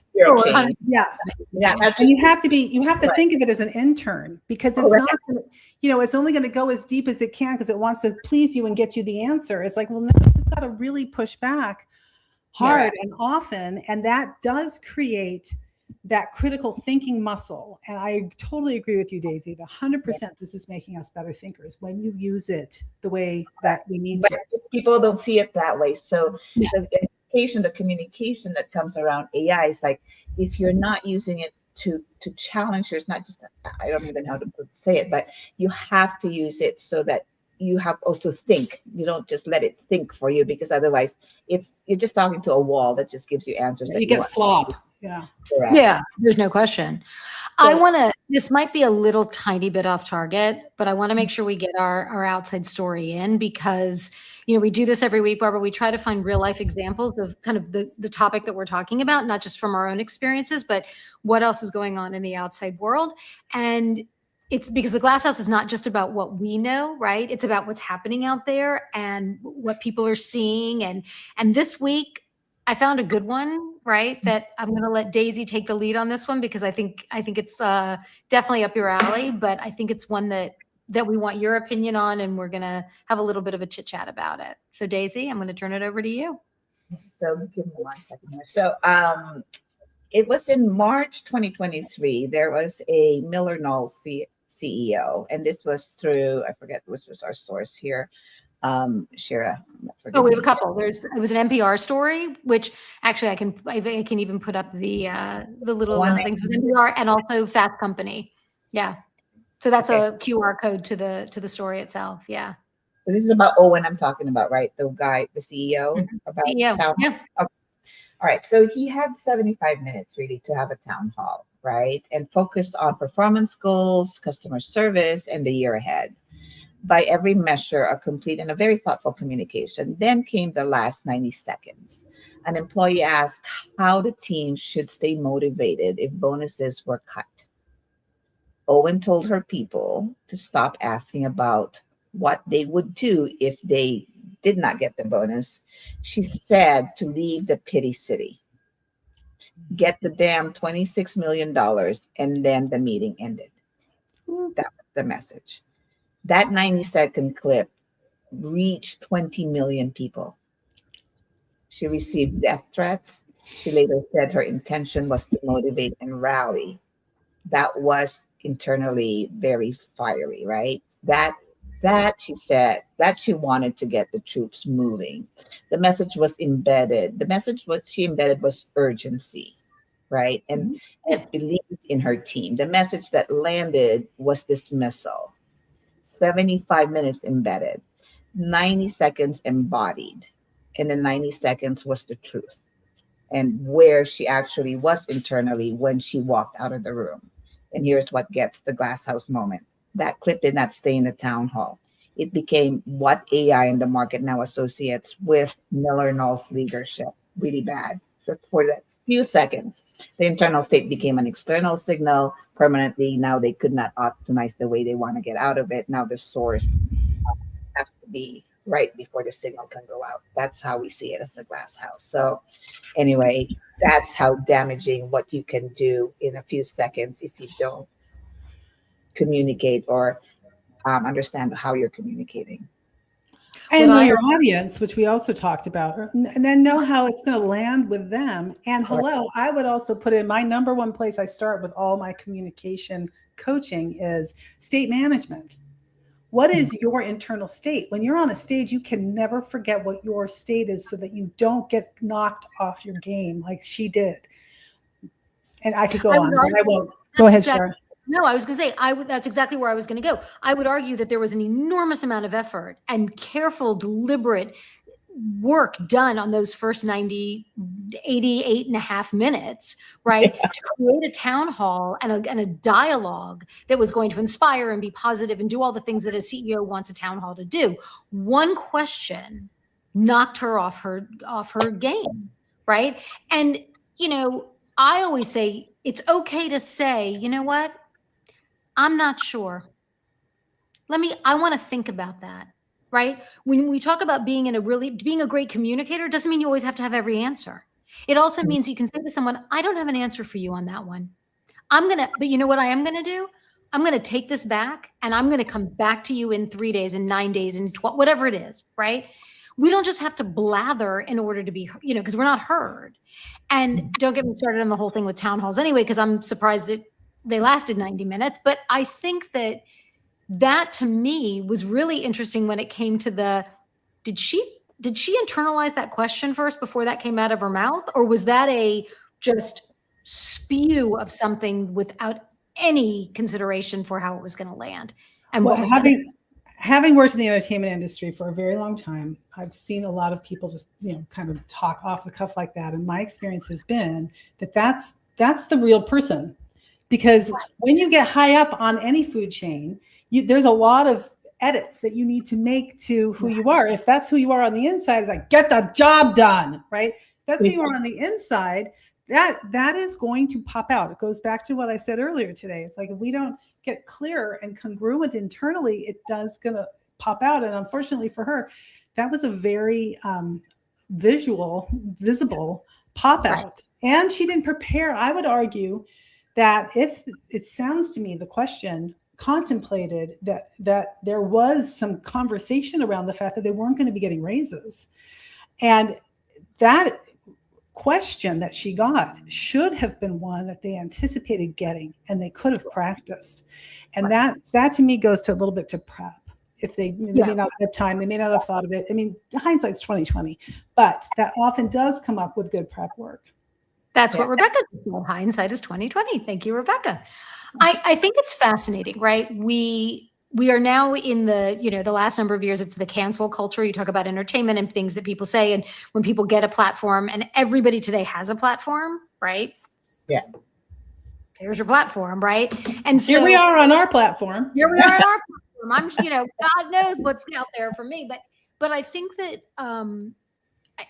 Yeah. And you have to think of it as an intern, because it's not, it's only going to go as deep as it can because it wants to please you and get you the answer. It's like, well, no, you've got to really push back hard and often. And that does create that critical thinking muscle. And I totally agree with you, Daisy. 100% this is making us better thinkers when you use it the way that we need But to. people don't see it that way. So Yeah. the education, the communication that comes around AI is like, if you're not using it to challenge, it's not just, I don't even know how to say it, but you have to use it so that you have also think. You don't just let it think for you, because otherwise you're just talking to a wall that just gives you answers that You you get want. slop. Yeah. Correct. Yeah, there's no question. This might be a little tiny bit off target, but I want to make sure we get our outside story in, because, we do this every week, Barbara. We try to find real life examples of kind of the topic that we're talking about, not just from our own experiences, but what else is going on in the outside world. And it's because the glass house is not just about what we know, right? It's about what's happening out there and what people are seeing. And this week, I found a good one, right? That I'm going to let Daisy take the lead on this one, because I think it's definitely up your alley, but I think it's one that we want your opinion on, and we're going to have a little bit of a chit chat about it. So Daisy, I'm going to turn it over to you. So give me 1 second here. So it was in March 2023. There was a Miller Knoll CEO, and this was through, I forget which was our source here. Shera. Oh, we have a couple. It was an NPR story, which actually I can even put up the little things with NPR, and also Fast Company. Yeah. So that's a QR code to the story itself. Yeah. So this is about Owen I'm talking about, right? The guy, the CEO about CEO. town. Yeah. Okay. All right. So he had 75 minutes really to have a town hall, right? And focused on performance goals, customer service, and the year ahead. By every measure, a complete and a very thoughtful communication. Then came the last 90 seconds. An employee asked how the team should stay motivated if bonuses were cut. Owen told her people to stop asking about what they would do if they did not get the bonus. She said to leave the pity city, get the damn $26 million, and then the meeting ended. That was the message. That 90-second clip reached 20 million people. She received death threats. She later said her intention was to motivate and rally. That was internally very fiery, right? That she said that she wanted to get the troops moving. The message was embedded. The message was she embedded was urgency, right? And believed in her team. The message that landed was dismissal. 75 minutes embedded, 90 seconds embodied, and the 90 seconds was the truth and where she actually was internally when she walked out of the room. And here's what gets the glass house moment. That clip did not stay in the town hall. It became what AI and the market now associates with Miller Knoll's leadership. Really bad. So for that few seconds, the internal state became an external signal permanently. Now they could not optimize the way they want to get out of it. Now the source has to be right before the signal can go out. That's how we see it as a glass house. So anyway, that's how damaging what you can do in a few seconds if you don't communicate or understand how you're communicating. And know your audience, which we also talked about, and then know how it's going to land with them. And hello, I would also put in my number one place I start with all my communication coaching is state management. What is your internal state? When you're on a stage, you can never forget what your state is so that you don't get knocked off your game like she did. And I could go on, but I won't. Go ahead, Shera. No, I was going to say, that's exactly where I was going to go. I would argue that there was an enormous amount of effort and careful, deliberate work done on those first 88 and a half minutes, right? To create a town hall and a dialogue that was going to inspire and be positive and do all the things that a CEO wants a town hall to do. One question knocked her off her game, right? And, I always say it's okay to say, you know what? I'm not sure. I want to think about that, right? When we talk about being a great communicator, doesn't mean you always have to have every answer. It also means you can say to someone, I don't have an answer for you on that one. But you know what I am going to do? I'm going to take this back and I'm going to come back to you in 3 days, in 9 days, in 12, whatever it is, right? we don't just have to blather in order to be, because we're not heard. And don't get me started on the whole thing with town halls anyway, because I'm surprised they lasted 90 minutes. But I think that to me was really interesting when it came to did she internalize that question first before that came out of her mouth? Or was that a just spew of something without any consideration for how it was going to land? And Well, what was having worked in the entertainment industry for a very long time, I've seen a lot of people just, kind of talk off the cuff like that. And my experience has been that's the real person. Because when you get high up on any food chain, there's a lot of edits that you need to make to who you are. If that's who you are on the inside, it's like, get the job done, right? That's who you are on the inside. That is going to pop out. It goes back to what I said earlier today. It's like, if we don't get clear and congruent internally, it does going to pop out. And unfortunately for her, that was a very visible pop out. Right. And she didn't prepare. I would argue that if it sounds to me, the question contemplated that there was some conversation around the fact that they weren't going to be getting raises. And that question that she got should have been one that they anticipated getting and they could have practiced. And that to me goes to a little bit to prep. If they may not have time, they may not have thought of it. I mean, hindsight's 20/20, but that often does come up with good prep work. That's what Rebecca said. Hindsight is 20/20. Thank you, Rebecca. I think it's fascinating, right? We are now in the last number of years, it's the cancel culture. You talk about entertainment and things that people say. And when people get a platform, and everybody today has a platform, right? Yeah. Here's your platform, right? And so here we are on our platform. Here we are on our platform. God knows what's out there for me. But I think that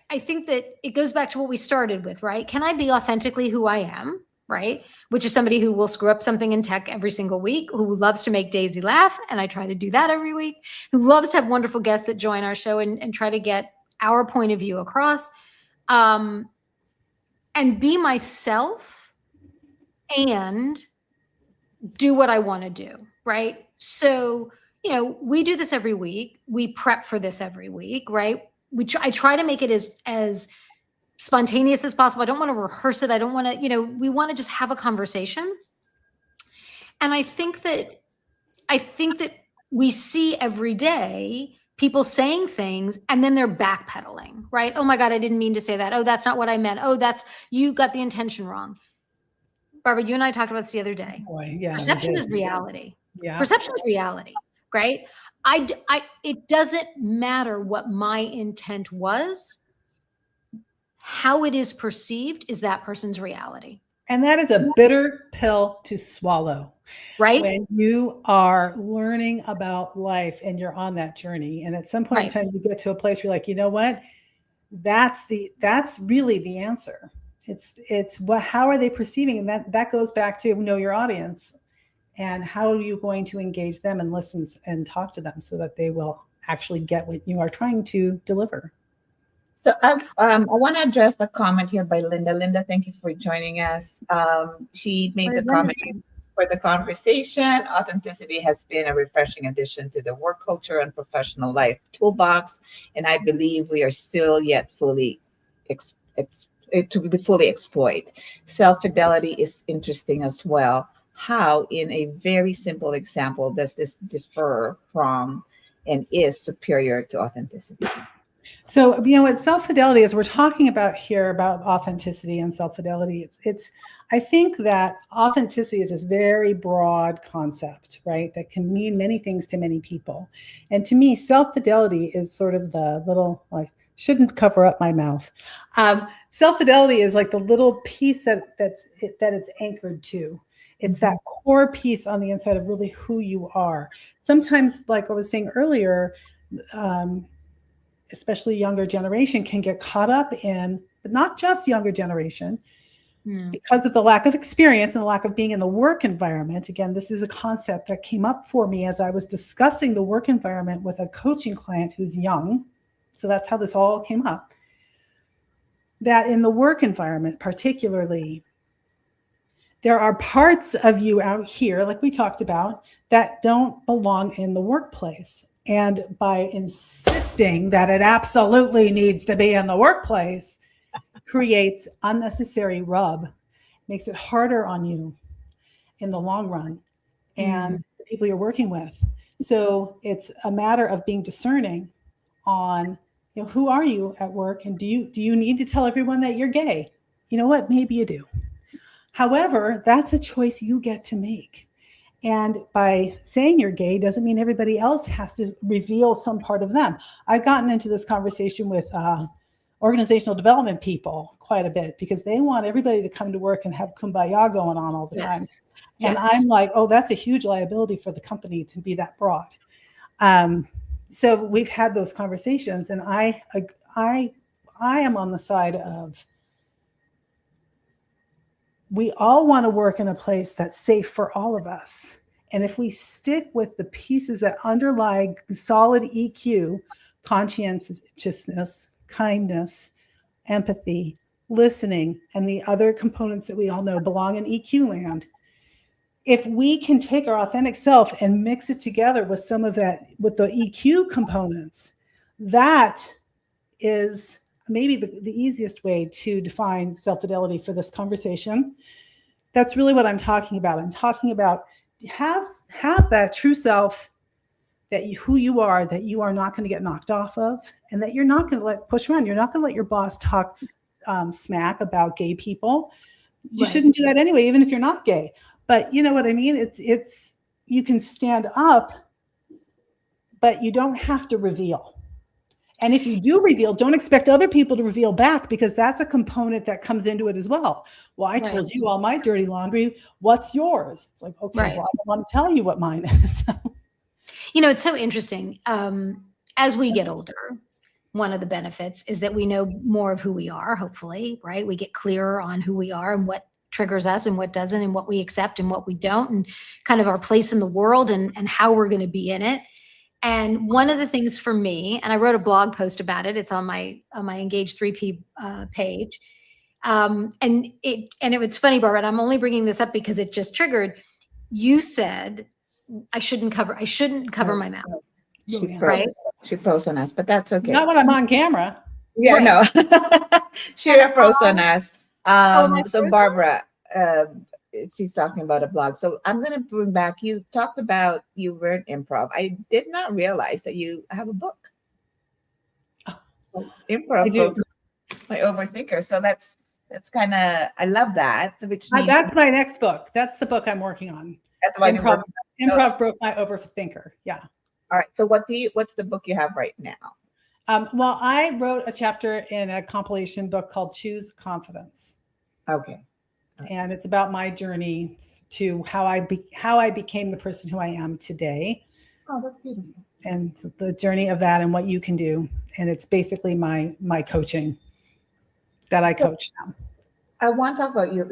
I think that it goes back to what we started with, right? Can I be authentically who I am? Right? Which is somebody who will screw up something in tech every single week, who loves to make Daisy laugh. And I try to do that every week, who loves to have wonderful guests that join our show and try to get our point of view across, and be myself and do what I want to do. Right. So, we do this every week. We prep for this every week. Right. I try to make it as spontaneous as possible. I don't want to rehearse it. I don't want to, we want to just have a conversation. And I think that we see every day people saying things and then they're backpedaling, right? Oh my God, I didn't mean to say that. Oh, that's not what I meant. Oh, you got the intention wrong. Barbara, you and I talked about this the other day. Boy, yeah, perception is reality. Yeah. Perception is reality, right? It doesn't matter what my intent was. How it is perceived is that person's reality. And that is a bitter pill to swallow. Right. When you are learning about life and you're on that journey. And at some point in time, you get to a place where you're like, you know what? That's really the answer. It's how are they perceiving? And that goes back to know your audience and how are you going to engage them and listen and talk to them so that they will actually get what you are trying to deliver. So I want to address the comment here by Linda. Linda, thank you for joining us. She made the comment for the conversation. Authenticity has been a refreshing addition to the work culture and professional life toolbox, and I believe we are still yet fully to be fully exploit. Self-fidelity is interesting as well. How, in a very simple example, does this differ from and is superior to authenticity? So, what self-fidelity is, we're talking about here about authenticity and self-fidelity. I think that authenticity is this very broad concept, right? That can mean many things to many people. And to me, self-fidelity is sort of the little, shouldn't cover up my mouth. Self-fidelity is like the little piece that it's anchored to. It's that core piece on the inside of really who you are. Sometimes, like I was saying earlier, especially younger generation can get caught up in, but not just younger generation, because of the lack of experience and the lack of being in the work environment. Again, this is a concept that came up for me as I was discussing the work environment with a coaching client who's young. So that's how this all came up. That in the work environment, particularly, there are parts of you out here, like we talked about, that don't belong in the workplace. And by insisting that it absolutely needs to be in the workplace, creates unnecessary rub, makes it harder on you in the long run and the people you're working with. So it's a matter of being discerning on, who are you at work, and do you need to tell everyone that you're gay? You know what? Maybe you do. However, that's a choice you get to make. And by saying you're gay doesn't mean everybody else has to reveal some part of them. I've gotten into this conversation with organizational development people quite a bit because they want everybody to come to work and have kumbaya going on all the time. And I'm like, oh, that's a huge liability for the company to be that broad. So we've had those conversations, and I am on the side of, we all want to work in a place that's safe for all of us. And if we stick with the pieces that underlie solid EQ, conscientiousness, kindness, empathy, listening, and the other components that we all know belong in EQ land, if we can take our authentic self and mix it together with some of that, with the EQ components, that is maybe the easiest way to define self-fidelity for this conversation. That's really what I'm talking about. I'm talking about have that true self, that who you are not going to get knocked off of, and that you're not going to let push around. You're not going to let your boss talk smack about gay people. You shouldn't do that anyway, even if you're not gay. But you know what I mean? It's you can stand up, but you don't have to reveal. And if you do reveal, don't expect other people to reveal back, because that's a component that comes into it as well. Well, I told you all my dirty laundry. What's yours? It's like, okay, well, I don't want to tell you what mine is. It's so interesting. As we get older, one of the benefits is that we know more of who we are, hopefully, right? We get clearer on who we are and what triggers us and what doesn't, and what we accept and what we don't, and kind of our place in the world and how we're going to be in it. And one of the things for me, and I wrote a blog post about it, it's on my Engage 3P page. And it's funny, Barbara, and I'm only bringing this up because it just triggered. You said I shouldn't cover my mouth. She froze on us, but that's okay. Not when I'm on camera. Yeah, no. Shera froze on us. So Barbara, she's talking about a blog. So I'm going to bring back, you talked about you were in improv. I did not realize that you have a book. So improv, my overthinker. So that's kind of, I love that. So which means that's my next book. That's the book I'm working on. That's why improv broke my overthinker. Yeah. All right. So what's the book you have right now? Well, I wrote a chapter in a compilation book called Choose Confidence. Okay. And it's about my journey to how I became the person who I am today. Oh, that's beautiful. And the journey of that and what you can do. And it's basically my coaching that I coach now. I want to talk about your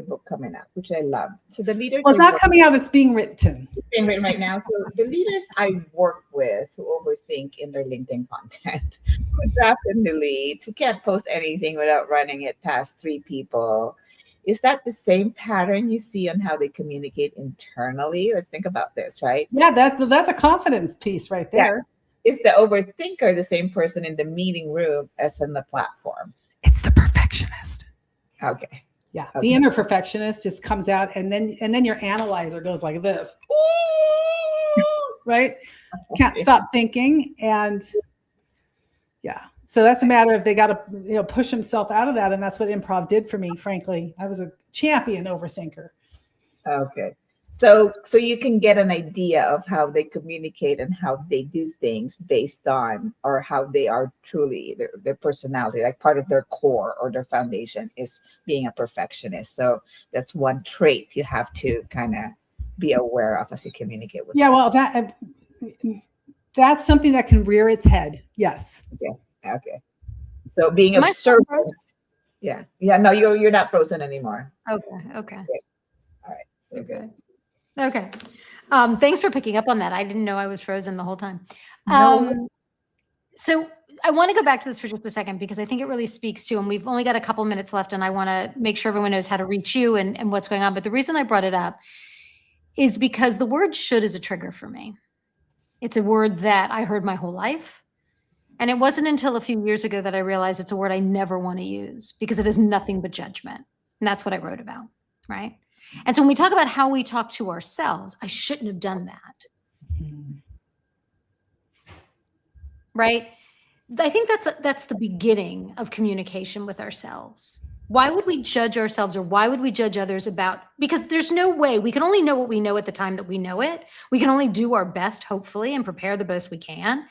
book coming out, which I love. So the leaders. Well, it's not coming out, it's being written. It's being written right now. So the leaders I work with who overthink in their LinkedIn content, who draft and delete, who can't post anything without running it past 3 people. Is that the same pattern you see on how they communicate internally? Let's think about this, right? Yeah, that's a confidence piece right there. Yeah. Is the overthinker the same person in the meeting room as on the platform? It's the perfectionist. Okay. Yeah. Okay. The inner perfectionist just comes out, and then your analyzer goes like this. Ooh, right? Can't stop thinking. And yeah. So that's a matter of they got to push himself out of that. And that's what improv did for me, frankly. I was a champion overthinker. Okay. So you can get an idea of how they communicate and how they do things based on, or how they are truly, their personality, like part of their core or their foundation is being a perfectionist. So that's one trait you have to kind of be aware of as you communicate with them. Well, that's something that can rear its head. Yes. Okay. So being observant. Yeah. No, you're not frozen anymore. Okay. All right. So good. Okay. Thanks for picking up on that. I didn't know I was frozen the whole time. So I want to go back to this for just a second, because I think it really speaks to, and we've only got a couple minutes left, and I want to make sure everyone knows how to reach you and what's going on. But the reason I brought it up is because the word should is a trigger for me. It's a word that I heard my whole life. And it wasn't until a few years ago that I realized it's a word I never want to use because it is nothing but judgment. And that's what I wrote about, right? And so when we talk about how we talk to ourselves, I shouldn't have done that. Right? I think that's the beginning of communication with ourselves. Why would we judge ourselves, or why would we judge others about, because there's no way, we can only know what we know at the time that we know it. We can only do our best, hopefully, and prepare the best we can.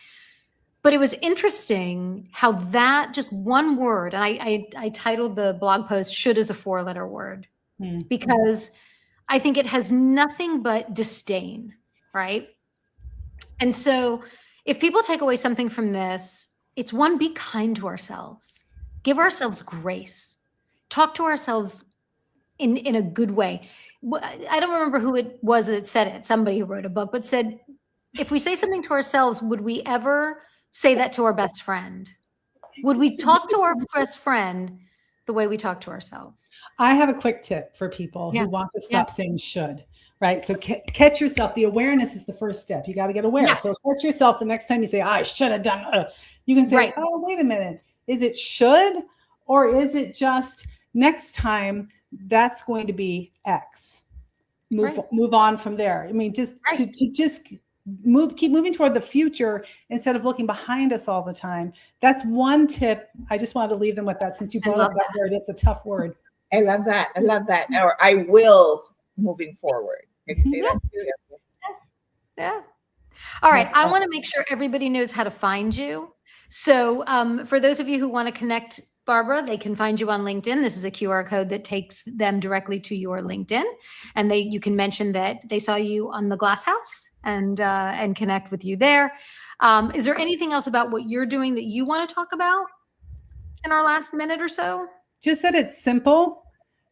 But it was interesting how that just one word, and I titled the blog post, "Should is a 4-letter word," because I think it has nothing but disdain, right? And so if people take away something from this, it's one, be kind to ourselves, give ourselves grace, talk to ourselves in a good way. I don't remember who it was that said it. Somebody who wrote a book, but said, if we say something to ourselves, would we ever say that to our best friend? Would we talk to our best friend the way we talk to ourselves? I have a quick tip for people who want to stop saying should, right? So catch yourself. The awareness is the first step. You got to get aware. Yeah. So catch yourself the next time you say, I should have done, you can say, oh, wait a minute. Is it should, or is it just next time that's going to be X? Move on from there. I mean, just to just keep moving toward the future instead of looking behind us all the time. That's one tip. I just wanted to leave them with that, since you brought up that word. It's a tough word. I love that. I love that. Or I will moving forward. Can you say that too? Yeah. All right. I want to make sure everybody knows how to find you. So for those of you who want to connect Barbara, they can find you on LinkedIn. This is a QR code that takes them directly to your LinkedIn, and you can mention that they saw you on the Glass House and connect with you there. Is there anything else about what you're doing that you want to talk about in our last minute or so? Just that it's simple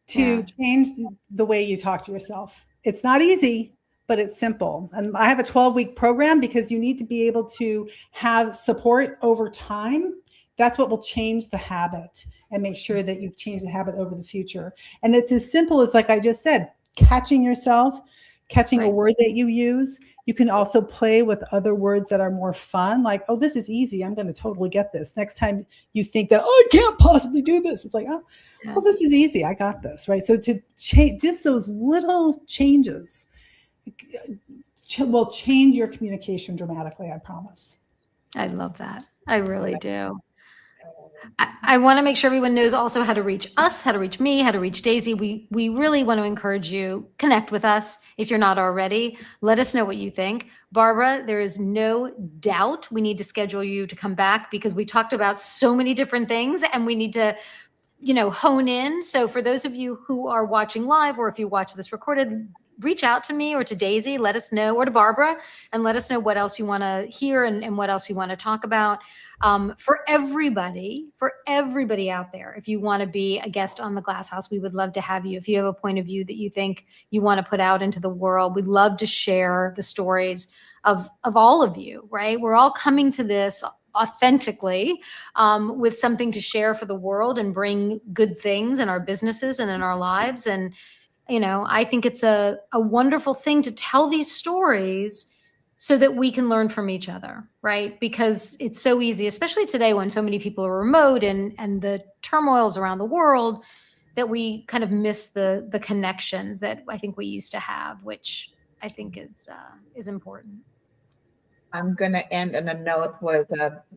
to change the way you talk to yourself. It's not easy, but it's simple. And I have a 12-week program because you need to be able to have support over time. That's what will change the habit and make sure that you've changed the habit over the future. And it's as simple as, like I just said, catching yourself, catching a word that you use. You can also play with other words that are more fun, like, oh, this is easy. I'm going to totally get this. Next time you think that, oh, I can't possibly do this, it's like, oh, this is easy. I got this, right? So to change, just those little changes will change your communication dramatically, I promise. I love that. I really do. I want to make sure everyone knows also how to reach us, how to reach me, how to reach Daisy. We really want to encourage you, connect with us if you're not already. Let us know what you think. Barbara, there is no doubt we need to schedule you to come back, because we talked about so many different things and we need to, hone in. So for those of you who are watching live, or if you watch this recorded, reach out to me or to Daisy, let us know, or to Barbara, and let us know what else you want to hear and what else you want to talk about. For everybody out there, if you want to be a guest on the Glass House, we would love to have you. If you have a point of view that you think you want to put out into the world, we'd love to share the stories of all of you, right? We're all coming to this authentically with something to share for the world and bring good things in our businesses and in our lives. And I think it's a wonderful thing to tell these stories so that we can learn from each other, right? Because it's so easy, especially today when so many people are remote and the turmoils around the world, that we kind of miss the connections that I think we used to have, which I think is important. I'm going to end on a note with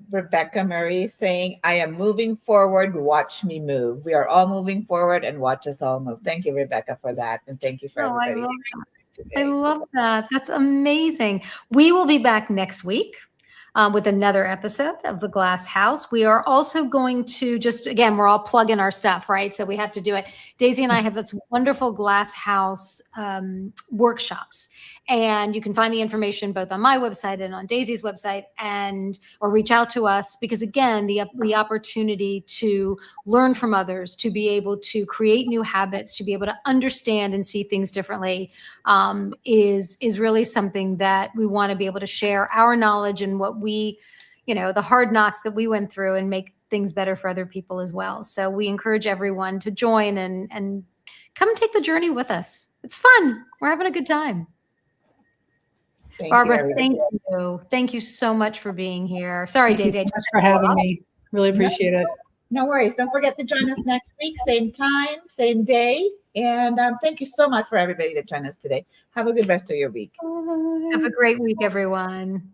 Rebecca Marie saying, I am moving forward, watch me move. We are all moving forward, and watch us all move. Thank you, Rebecca, for that. And thank you for everybody. I love that. That's amazing. We will be back next week with another episode of The Glass House. We are also going to again, we're all plugging our stuff, right? So we have to do it. Daisy and I have this wonderful Glass House workshops. And you can find the information both on my website and on Daisy's website, or reach out to us, because again, the opportunity to learn from others, to be able to create new habits, to be able to understand and see things differently is really something that we want to be able to share our knowledge and what we, the hard knocks that we went through, and make things better for other people as well. So we encourage everyone to join and come take the journey with us. It's fun. We're having a good time. Thank Barbara, you, thank everybody. you. Thank you so much for being here. Sorry, Thank you Daisy. so I just much for having me. Really appreciate it. No worries. Don't forget to join us next week, same time, same day. And thank you so much for everybody that joined us today. Have a good rest of your week. Have Bye. a great week, everyone.